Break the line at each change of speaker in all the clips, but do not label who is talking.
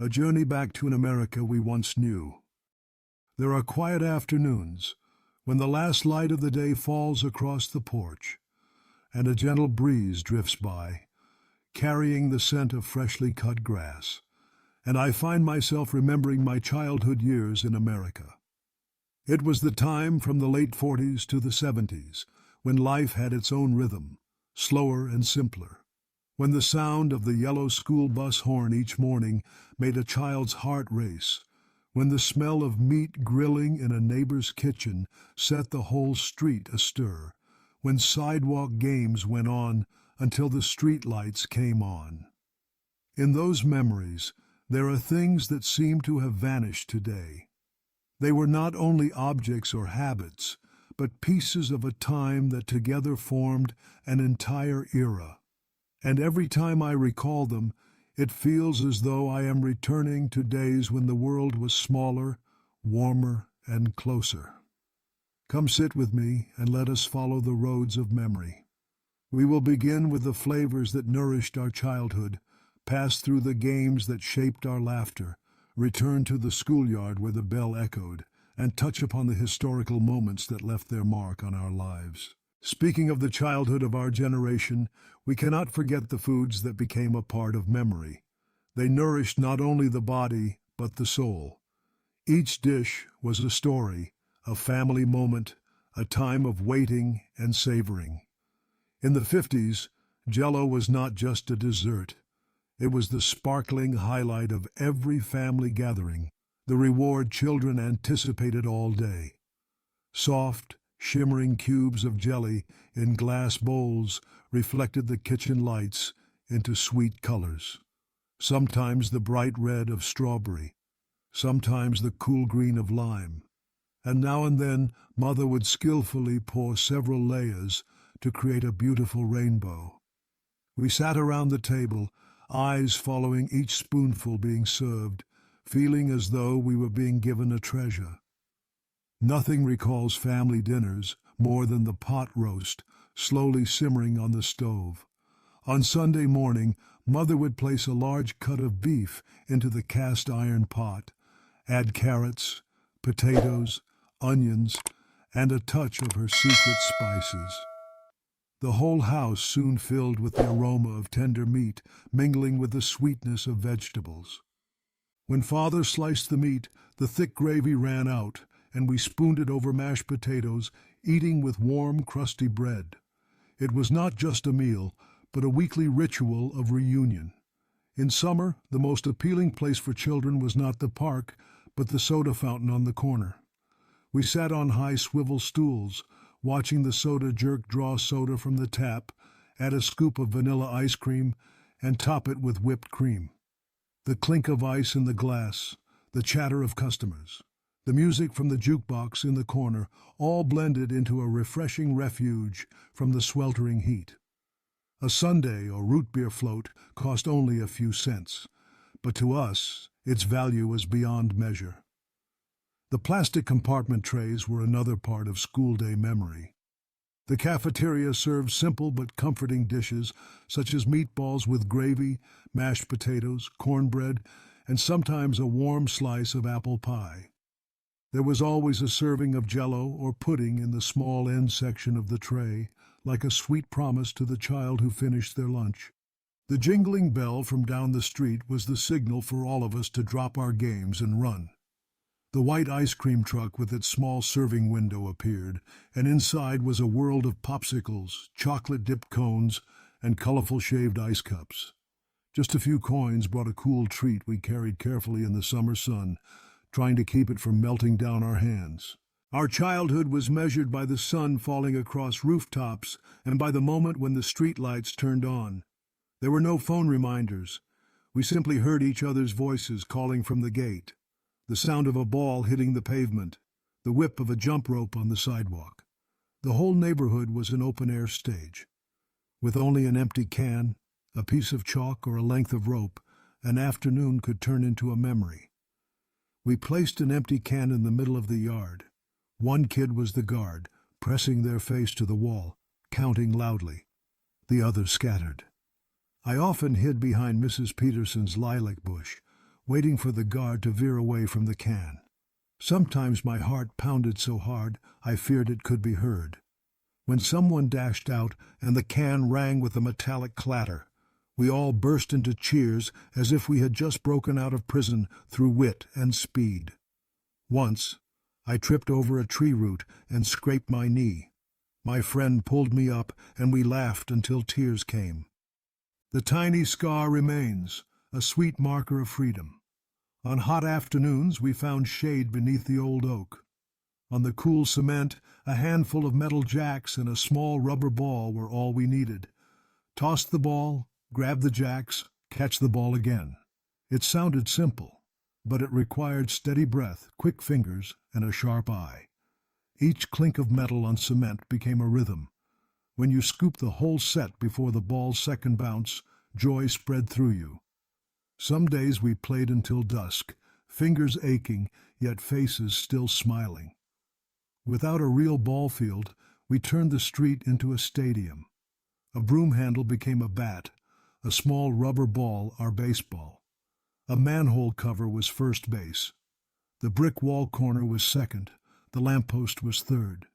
a journey back to an America we once knew. There are quiet afternoons when the last light of the day falls across the porch and a gentle breeze drifts by, carrying the scent of freshly cut grass, and I find myself remembering my childhood years in America. It was the time from the late 40s to the 70s when life had its own rhythm, slower and simpler, when the sound of the yellow school bus horn each morning made a child's heart race, when the smell of meat grilling in a neighbor's kitchen set the whole street astir, when sidewalk games went on until the streetlights came on. In those memories, there are things that seem to have vanished today. They were not only objects or habits, but pieces of a time that together formed an entire era. And every time I recall them, it feels as though I am returning to days when the world was smaller, warmer, and closer. Come sit with me and let us follow the roads of memory. We will begin with the flavors that nourished our childhood, pass through the games that shaped our laughter, return to the schoolyard where the bell echoed, and touch upon the historical moments that left their mark on our lives. Speaking of the childhood of our generation, we cannot forget the foods that became a part of memory. They nourished not only the body, but the soul. Each dish was a story, a family moment, a time of waiting and savoring. In the 50s, Jell-O was not just a dessert. It was the sparkling highlight of every family gathering, the reward children anticipated all day. Soft, shimmering cubes of jelly in glass bowls reflected the kitchen lights into sweet colors. Sometimes the bright red of strawberry, sometimes the cool green of lime. And now and then, Mother would skillfully pour several layers to create a beautiful rainbow. We sat around the table, eyes following each spoonful being served, feeling as though we were being given a treasure. Nothing recalls family dinners more than the pot roast slowly simmering on the stove. On Sunday morning, Mother would place a large cut of beef into the cast iron pot, add carrots, potatoes, onions, and a touch of her secret spices. The whole house soon filled with the aroma of tender meat, mingling with the sweetness of vegetables. When Father sliced the meat, the thick gravy ran out, and we spooned it over mashed potatoes, eating with warm, crusty bread. It was not just a meal, but a weekly ritual of reunion. In summer, the most appealing place for children was not the park, but the soda fountain on the corner. We sat on high swivel stools, watching the soda jerk draw soda from the tap, add a scoop of vanilla ice cream, and top it with whipped cream. The clink of ice in the glass, the chatter of customers, the music from the jukebox in the corner, all blended into a refreshing refuge from the sweltering heat. A sundae or root beer float cost only a few cents, but to us, its value was beyond measure. The plastic compartment trays were another part of school day memory. The cafeteria served simple but comforting dishes such as meatballs with gravy, mashed potatoes, cornbread, and sometimes a warm slice of apple pie. There was always a serving of Jell-O or pudding in the small end section of the tray, like a sweet promise to the child who finished their lunch. The jingling bell from down the street was the signal for all of us to drop our games and run. The white ice cream truck with its small serving window appeared, and inside was a world of popsicles, chocolate-dipped cones, and colorful shaved ice cups. Just a few coins brought a cool treat we carried carefully in the summer sun, trying to keep it from melting down our hands. Our childhood was measured by the sun falling across rooftops and by the moment when the streetlights turned on. There were no phone reminders. We simply heard each other's voices calling from the gate, the sound of a ball hitting the pavement, the whip of a jump rope on the sidewalk. The whole neighborhood was an open-air stage. With only an empty can, a piece of chalk, or a length of rope, an afternoon could turn into a memory. We placed an empty can in the middle of the yard. One kid was the guard, pressing their face to the wall, counting loudly. The others scattered. I often hid behind Mrs. Peterson's lilac bush, waiting for the guard to veer away from the can. Sometimes my heart pounded so hard I feared it could be heard. When someone dashed out and the can rang with a metallic clatter, we all burst into cheers as if we had just broken out of prison through wit and speed. Once, I tripped over a tree root and scraped my knee. My friend pulled me up and we laughed until tears came. The tiny scar remains, a sweet marker of freedom. On hot afternoons we found shade beneath the old oak. On the cool cement, a handful of metal jacks and a small rubber ball were all we needed. Toss the ball, grab the jacks, catch the ball again. It sounded simple, but it required steady breath, quick fingers, and a sharp eye. Each clink of metal on cement became a rhythm. When you scooped the whole set before the ball's second bounce, joy spread through you. Some days we played until dusk, fingers aching, yet faces still smiling. Without a real ball field, we turned the street into a stadium. A broom handle became a bat, a small rubber ball our baseball. A manhole cover was first base. The brick wall corner was second, the lamppost was third.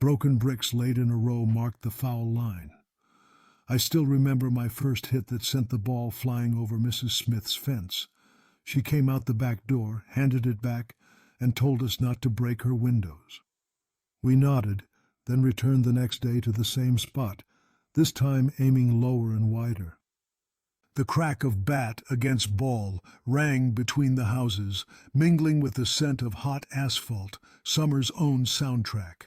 Broken bricks laid in a row marked the foul line. I still remember my first hit that sent the ball flying over Mrs. Smith's fence. She came out the back door, handed it back, and told us not to break her windows. We nodded, then returned the next day to the same spot, this time aiming lower and wider. The crack of bat against ball rang between the houses, mingling with the scent of hot asphalt, summer's own soundtrack.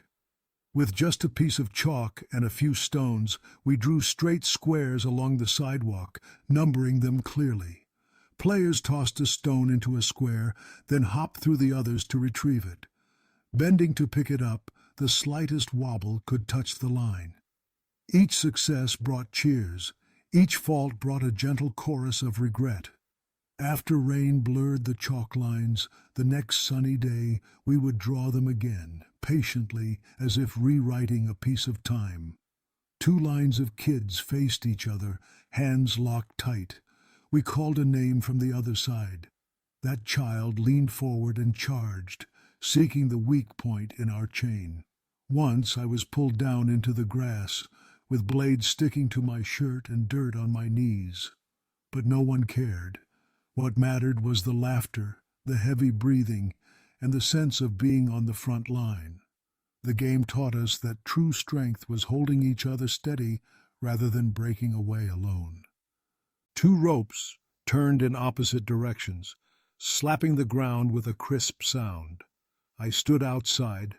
With just a piece of chalk and a few stones, we drew straight squares along the sidewalk, numbering them clearly. Players tossed a stone into a square, then hopped through the others to retrieve it. Bending to pick it up, the slightest wobble could touch the line. Each success brought cheers. Each fault brought a gentle chorus of regret. After rain blurred the chalk lines, the next sunny day we would draw them again, patiently, as if rewriting a piece of time. Two lines of kids faced each other, hands locked tight. We called a name from the other side. That child leaned forward and charged, seeking the weak point in our chain. Once I was pulled down into the grass, with blades sticking to my shirt and dirt on my knees. But no one cared. What mattered was the laughter, the heavy breathing, and the sense of being on the front line. The game taught us that true strength was holding each other steady rather than breaking away alone. Two ropes turned in opposite directions, slapping the ground with a crisp sound. I stood outside,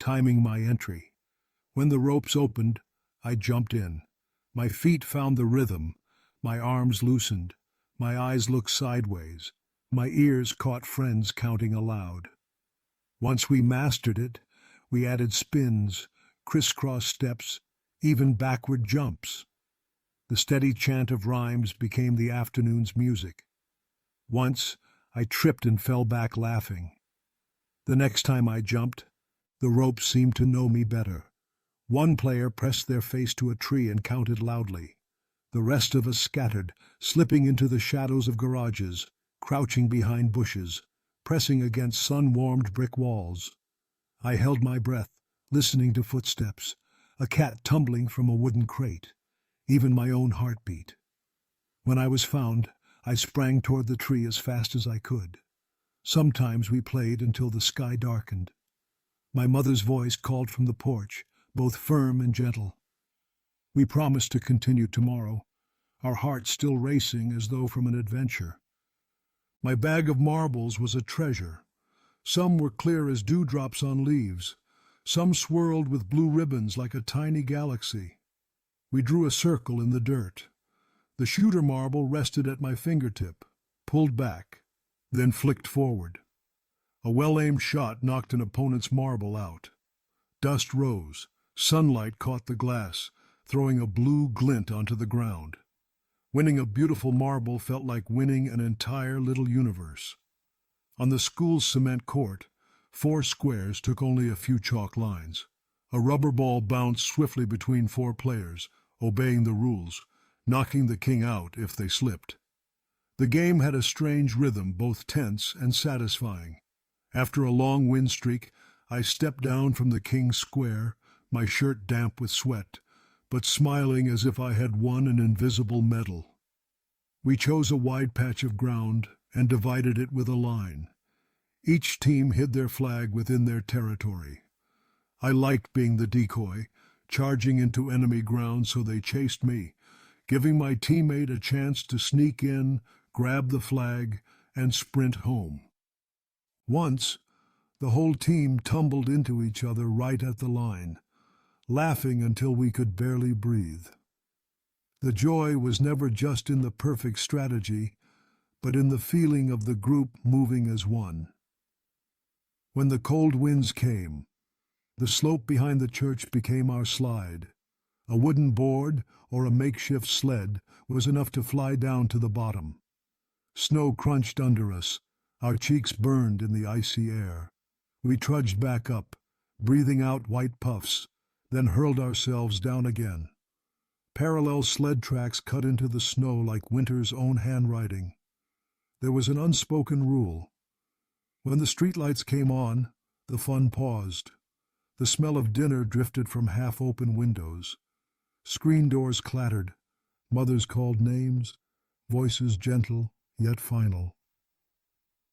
timing my entry. When the ropes opened, I jumped in. My feet found the rhythm, my arms loosened, my eyes looked sideways, my ears caught friends counting aloud. Once we mastered it, we added spins, crisscross steps, even backward jumps. The steady chant of rhymes became the afternoon's music. Once I tripped and fell back laughing. The next time I jumped, the ropes seemed to know me better. One player pressed their face to a tree and counted loudly. The rest of us scattered, slipping into the shadows of garages, crouching behind bushes, pressing against sun-warmed brick walls. I held my breath, listening to footsteps, a cat tumbling from a wooden crate, even my own heartbeat. When I was found, I sprang toward the tree as fast as I could. Sometimes we played until the sky darkened. My mother's voice called from the porch, both firm and gentle. We promised to continue tomorrow, our hearts still racing as though from an adventure. My bag of marbles was a treasure. Some were clear as dewdrops on leaves. Some swirled with blue ribbons like a tiny galaxy. We drew a circle in the dirt. The shooter marble rested at my fingertip, pulled back, then flicked forward. A well-aimed shot knocked an opponent's marble out. Dust rose. Sunlight caught the glass, throwing a blue glint onto the ground. Winning a beautiful marble felt like winning an entire little universe. On the school's cement court, 4 squares took only a few chalk lines. A rubber ball bounced swiftly between 4 players, obeying the rules, knocking the king out if they slipped. The game had a strange rhythm, both tense and satisfying. After a long win streak, I stepped down from the King's Square, my shirt damp with sweat, but smiling as if I had won an invisible medal. We chose a wide patch of ground and divided it with a line. Each team hid their flag within their territory. I liked being the decoy, charging into enemy ground so they chased me, giving my teammate a chance to sneak in, grab the flag, and sprint home. Once, the whole team tumbled into each other right at the line, laughing until we could barely breathe. The joy was never just in the perfect strategy, but in the feeling of the group moving as one. When the cold winds came, the slope behind the church became our slide. A wooden board or a makeshift sled was enough to fly down to the bottom. Snow crunched under us, our cheeks burned in the icy air. We trudged back up, breathing out white puffs, then hurled ourselves down again. Parallel sled tracks cut into the snow like winter's own handwriting. There was an unspoken rule. When the streetlights came on, the fun paused. The smell of dinner drifted from half-open windows. Screen doors clattered. Mothers called names, voices gentle yet final.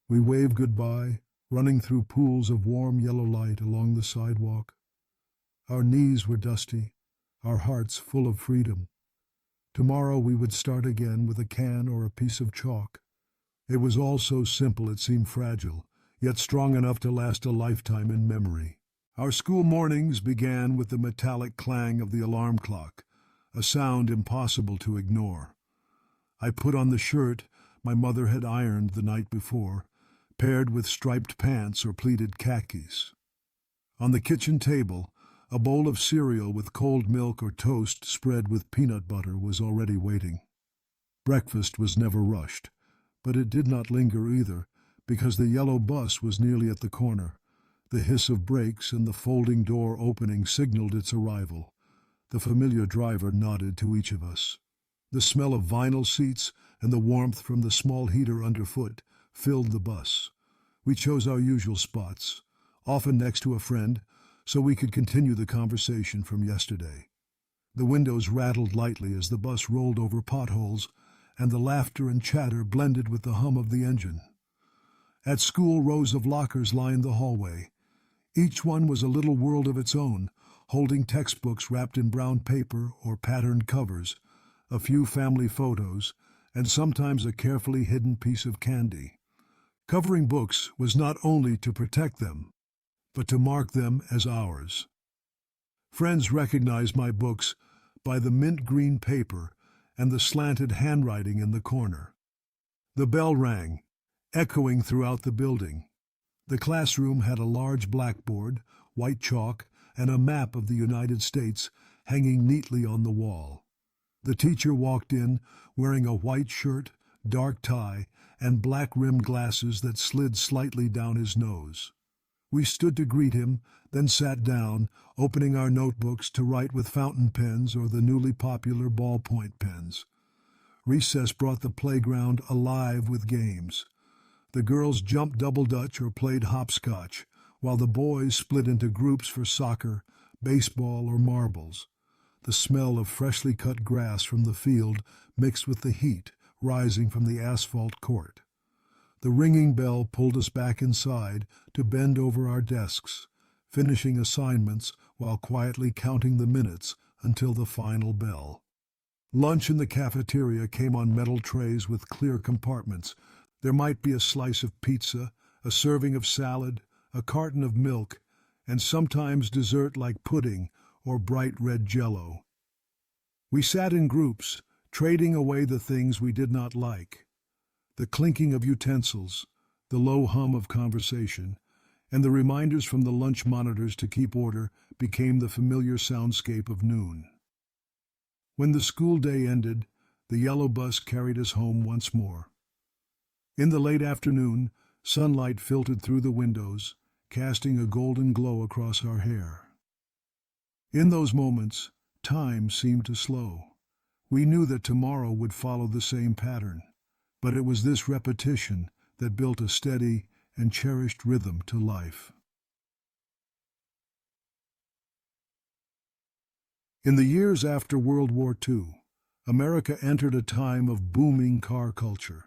We waved goodbye, running through pools of warm yellow light along the sidewalk. Our knees were dusty, our hearts full of freedom. Tomorrow we would start again with a can or a piece of chalk. It was all so simple it seemed fragile, yet strong enough to last a lifetime in memory. Our school mornings began with the metallic clang of the alarm clock, a sound impossible to ignore. I put on the shirt my mother had ironed the night before, paired with striped pants or pleated khakis. On the kitchen table, a bowl of cereal with cold milk or toast spread with peanut butter was already waiting. Breakfast was never rushed, but it did not linger either, because the yellow bus was nearly at the corner. The hiss of brakes and the folding door opening signaled its arrival. The familiar driver nodded to each of us. The smell of vinyl seats and the warmth from the small heater underfoot filled the bus. We chose our usual spots, often next to a friend, so we could continue the conversation from yesterday. The windows rattled lightly as the bus rolled over potholes, and the laughter and chatter blended with the hum of the engine. At school, rows of lockers lined the hallway. Each one was a little world of its own, holding textbooks wrapped in brown paper or patterned covers, a few family photos, and sometimes a carefully hidden piece of candy. Covering books was not only to protect them, but to mark them as ours. Friends recognized my books by the mint green paper and the slanted handwriting in the corner. The bell rang, echoing throughout the building. The classroom had a large blackboard, white chalk, and a map of the United States hanging neatly on the wall. The teacher walked in wearing a white shirt, dark tie, and black-rimmed glasses that slid slightly down his nose. We stood to greet him, then sat down, opening our notebooks to write with fountain pens or the newly popular ballpoint pens. Recess brought the playground alive with games. The girls jumped double dutch or played hopscotch, while the boys split into groups for soccer, baseball, or marbles. The smell of freshly cut grass from the field mixed with the heat rising from the asphalt court. The ringing bell pulled us back inside to bend over our desks, finishing assignments while quietly counting the minutes until the final bell. Lunch in the cafeteria came on metal trays with clear compartments. There might be a slice of pizza, a serving of salad, a carton of milk, and sometimes dessert like pudding or bright red Jell-O. We sat in groups, trading away the things we did not like. The clinking of utensils, the low hum of conversation, and the reminders from the lunch monitors to keep order became the familiar soundscape of noon. When the school day ended, the yellow bus carried us home once more. In the late afternoon, sunlight filtered through the windows, casting a golden glow across our hair. In those moments, time seemed to slow. We knew that tomorrow would follow the same pattern, But it was this repetition that built a steady and cherished rhythm to life. In the years after World War II, America entered a time of booming car culture.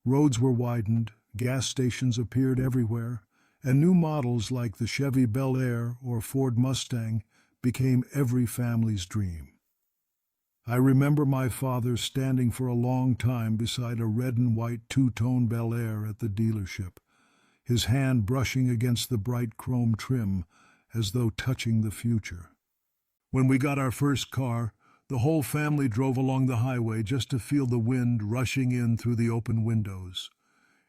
Roads were widened, gas stations appeared everywhere, and new models like the Chevy Bel Air or Ford Mustang became every family's dream. I remember my father standing for a long time beside a red and white two-tone Bel Air at the dealership, his hand brushing against the bright chrome trim as though touching the future. When we got our first car, the whole family drove along the highway just to feel the wind rushing in through the open windows.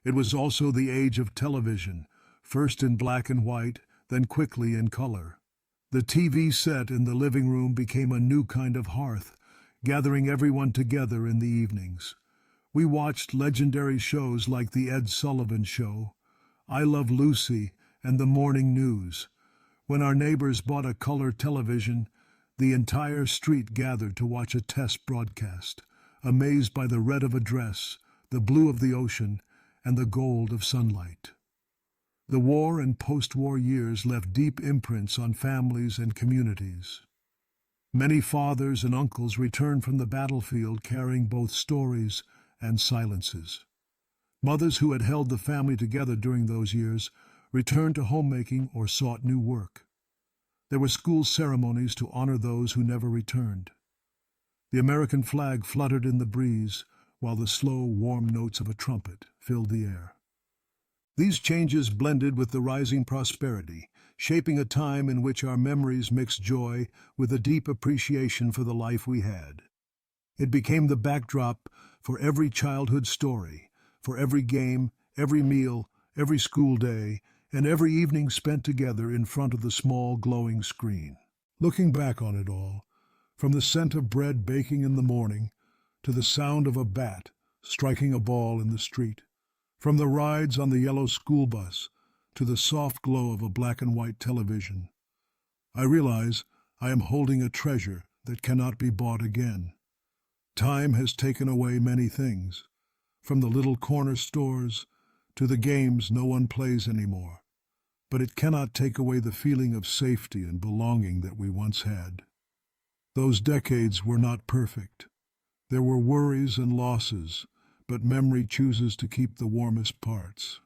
It was also the age of television, first in black and white, then quickly in color. The TV set in the living room became a new kind of hearth, gathering everyone together in the evenings. We watched legendary shows like The Ed Sullivan Show, I Love Lucy, and The Morning News. When our neighbors bought a color television, the entire street gathered to watch a test broadcast, amazed by the red of a dress, the blue of the ocean, and the gold of sunlight. The war and post-war years left deep imprints on families and communities. Many fathers and uncles returned from the battlefield carrying both stories and silences. Mothers who had held the family together during those years returned to homemaking or sought new work. There were school ceremonies to honor those who never returned. The American flag fluttered in the breeze, while the slow, warm notes of a trumpet filled the air. These changes blended with the rising prosperity, shaping a time in which our memories mixed joy with a deep appreciation for the life we had. It became the backdrop for every childhood story, for every game, every meal, every school day, and every evening spent together in front of the small glowing screen. Looking back on it all, from the scent of bread baking in the morning to the sound of a bat striking a ball in the street, from the rides on the yellow school bus to the soft glow of a black and white television, I realize I am holding a treasure that cannot be bought again. Time has taken away many things, from the little corner stores to the games no one plays anymore, but it cannot take away the feeling of safety and belonging that we once had. Those decades were not perfect. There were worries and losses, but memory chooses to keep the warmest parts.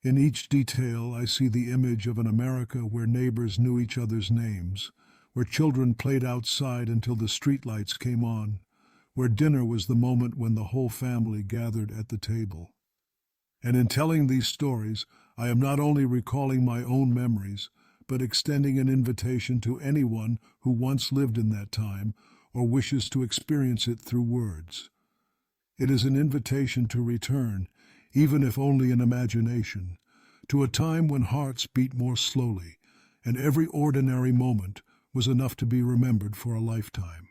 In each detail, I see the image of an America where neighbors knew each other's names, where children played outside until the streetlights came on, where dinner was the moment when the whole family gathered at the table. And in telling these stories, I am not only recalling my own memories, but extending an invitation to anyone who once lived in that time or wishes to experience it through words. It is an invitation to return, even if only in imagination, to a time when hearts beat more slowly, and every ordinary moment was enough to be remembered for a lifetime.